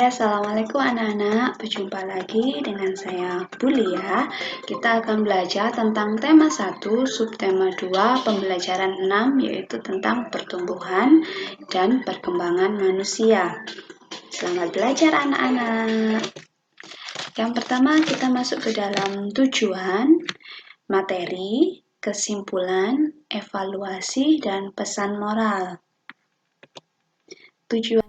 Assalamualaikum anak-anak. Berjumpa lagi dengan saya Bulia. Kita akan belajar tentang tema 1, subtema 2, pembelajaran 6, yaitu tentang pertumbuhan dan perkembangan manusia. Selamat belajar anak-anak. Yang pertama kita masuk ke dalam tujuan, materi, kesimpulan, evaluasi, dan pesan moral. Tujuan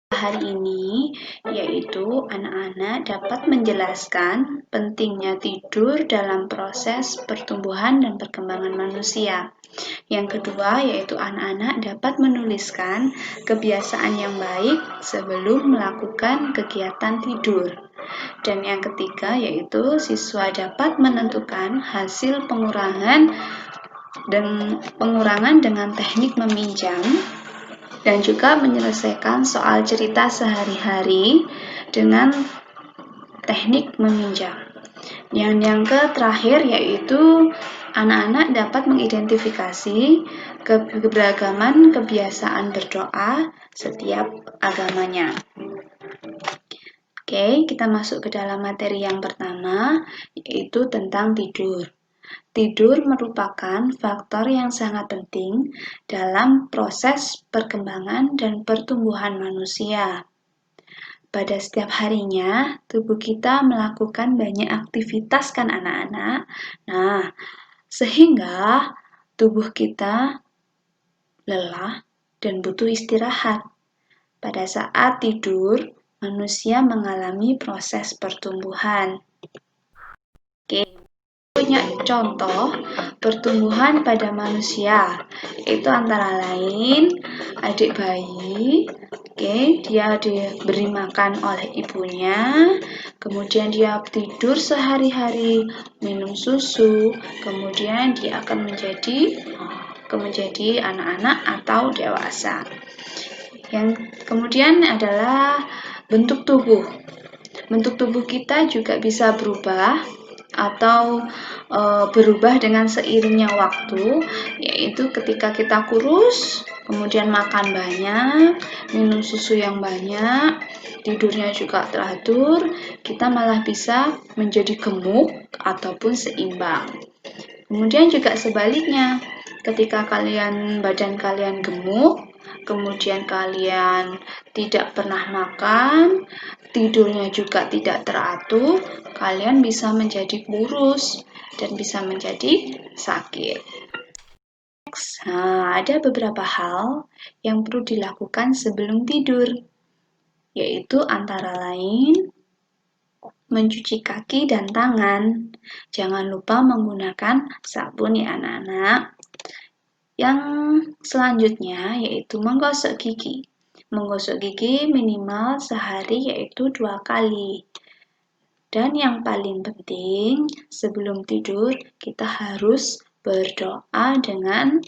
hari ini yaitu anak-anak dapat menjelaskan pentingnya tidur dalam proses pertumbuhan dan perkembangan manusia. Yang kedua yaitu anak-anak dapat menuliskan kebiasaan yang baik sebelum melakukan kegiatan tidur. Dan yang ketiga yaitu siswa dapat menentukan hasil pengurangan dengan teknik meminjam dan juga menyelesaikan soal cerita sehari-hari dengan teknik meminjam. Yang terakhir yaitu anak-anak dapat mengidentifikasi keberagaman kebiasaan berdoa setiap agamanya. Oke, kita masuk ke dalam materi yang pertama, yaitu tentang tidur. Tidur merupakan faktor yang sangat penting dalam proses perkembangan dan pertumbuhan manusia. Pada setiap harinya, tubuh kita melakukan banyak aktivitas kan anak-anak. Nah, sehingga tubuh kita lelah dan butuh istirahat. Pada saat tidur, manusia mengalami proses pertumbuhan. Oke. Punya contoh pertumbuhan pada manusia, itu antara lain adik bayi, dia diberi makan oleh ibunya, kemudian dia tidur sehari-hari, minum susu, kemudian dia akan menjadi anak-anak atau dewasa. Yang kemudian adalah bentuk tubuh. Bentuk tubuh kita juga bisa berubah atau berubah dengan seiringnya waktu, yaitu ketika kita kurus, kemudian makan banyak, minum susu yang banyak, tidurnya juga teratur, kita malah bisa menjadi gemuk ataupun seimbang. Kemudian juga sebaliknya, ketika badan kalian gemuk, kemudian kalian tidak pernah makan, tidurnya juga tidak teratur, kalian bisa menjadi kurus dan bisa menjadi sakit. Nah, ada beberapa hal yang perlu dilakukan sebelum tidur, yaitu antara lain mencuci kaki dan tangan. Jangan lupa menggunakan sabun ya anak-anak. Yang selanjutnya yaitu menggosok gigi. Menggosok gigi minimal sehari yaitu 2 kali. Dan yang paling penting, sebelum tidur kita harus berdoa dengan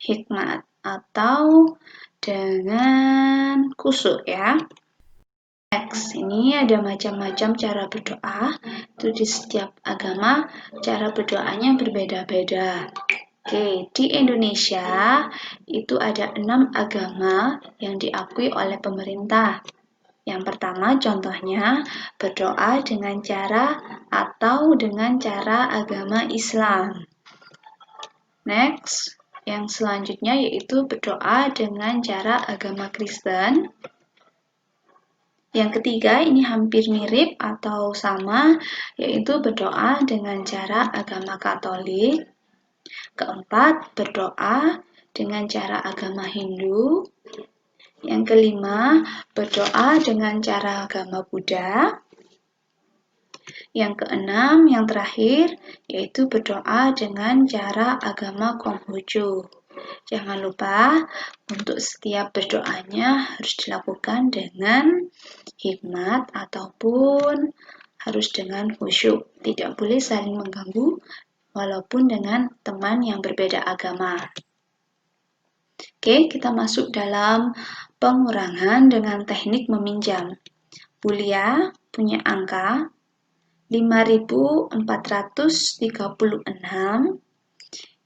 hikmat atau dengan khusyuk ya. Next, ini ada macam-macam cara berdoa. Itu di setiap agama cara berdoanya berbeda-beda. Oke, di Indonesia itu ada 6 agama yang diakui oleh pemerintah. Yang pertama contohnya berdoa dengan cara agama Islam. Next, yang selanjutnya yaitu berdoa dengan cara agama Kristen. Yang ketiga ini hampir mirip atau sama, yaitu berdoa dengan cara agama Katolik. Keempat, berdoa dengan cara agama Hindu. Yang kelima, berdoa dengan cara agama Buddha. Yang keenam, yang terakhir, yaitu berdoa dengan cara agama Konghucu. Jangan lupa untuk setiap berdoanya harus dilakukan dengan hikmat ataupun harus dengan khusyuk. Tidak boleh saling mengganggu walaupun dengan teman yang berbeda agama. Oke, kita masuk dalam pengurangan dengan teknik meminjam. Bulia punya angka 5.436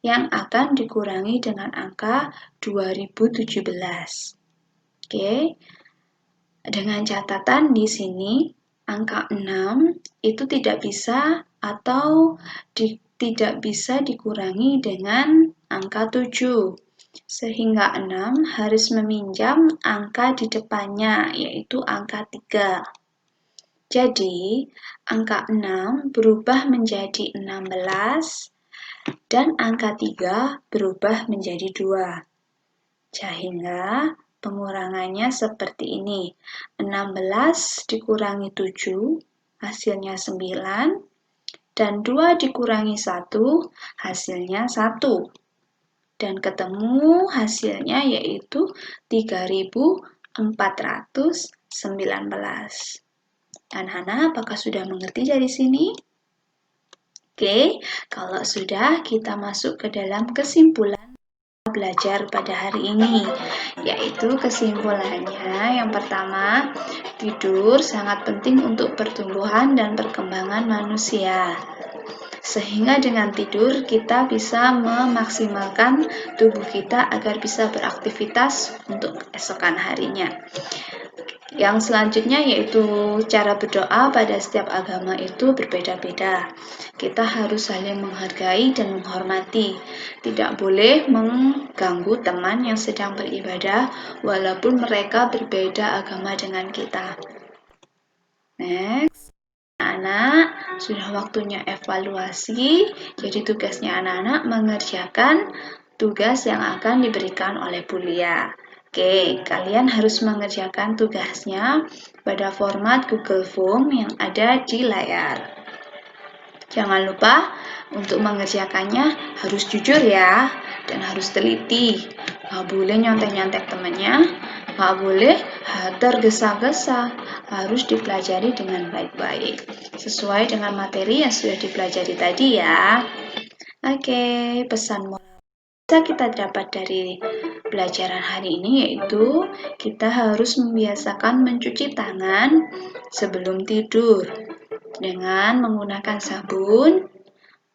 yang akan dikurangi dengan angka 2017. Oke. Dengan catatan di sini angka 6 itu tidak bisa atau tidak bisa dikurangi dengan angka 7. Sehingga 6 harus meminjam angka di depannya, yaitu angka 3. Jadi, angka 6 berubah menjadi 16 dan angka 3 berubah menjadi 2. Sehingga pengurangannya seperti ini. 16 dikurangi 7, hasilnya 9. Dan 2 dikurangi 1, hasilnya 1. Dan ketemu hasilnya yaitu 3419. Anak-anak, apakah sudah mengerti dari sini? Oke, kalau sudah, kita masuk ke dalam kesimpulan belajar pada hari ini, yaitu kesimpulannya yang pertama, tidur sangat penting untuk pertumbuhan dan perkembangan manusia. Sehingga dengan tidur kita bisa memaksimalkan tubuh kita agar bisa beraktivitas untuk keesokan harinya. Yang selanjutnya yaitu cara berdoa pada setiap agama itu berbeda-beda. Kita harus saling menghargai dan menghormati. Tidak boleh mengganggu teman yang sedang beribadah walaupun mereka berbeda agama dengan kita. Next. Anak-anak, sudah waktunya evaluasi. Jadi tugasnya anak-anak mengerjakan tugas yang akan diberikan oleh Bu Lia. Oke, kalian harus mengerjakan tugasnya pada format Google Form yang ada di layar. Jangan lupa untuk mengerjakannya harus jujur ya, dan harus teliti. Nggak boleh nyontek-nyontek temannya, nggak boleh tergesa-gesa, harus dipelajari dengan baik-baik. Sesuai dengan materi yang sudah dipelajari tadi ya. Oke, pesan moral bisa kita dapat dari pelajaran hari ini yaitu kita harus membiasakan mencuci tangan sebelum tidur dengan menggunakan sabun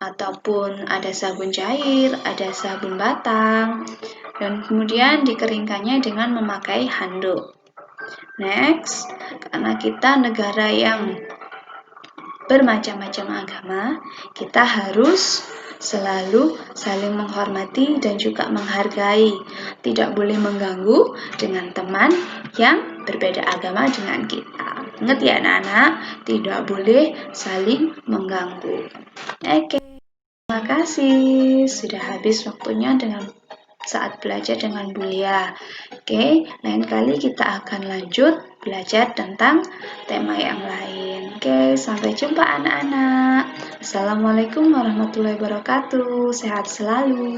ataupun ada sabun cair, ada sabun batang, dan kemudian dikeringkannya dengan memakai handuk. Next, karena kita negara yang bermacam-macam agama, kita harus selalu saling menghormati dan juga menghargai. Tidak boleh mengganggu dengan teman yang berbeda agama dengan kita. Ingat ya anak-anak, tidak boleh saling mengganggu. Oke, terima kasih. Sudah habis waktunya dengan saat belajar dengan Bu Lia. Oke, lain kali kita akan lanjut belajar tentang tema yang lain. Oke, sampai jumpa anak-anak. Assalamualaikum warahmatullahi wabarakatuh. Sehat selalu.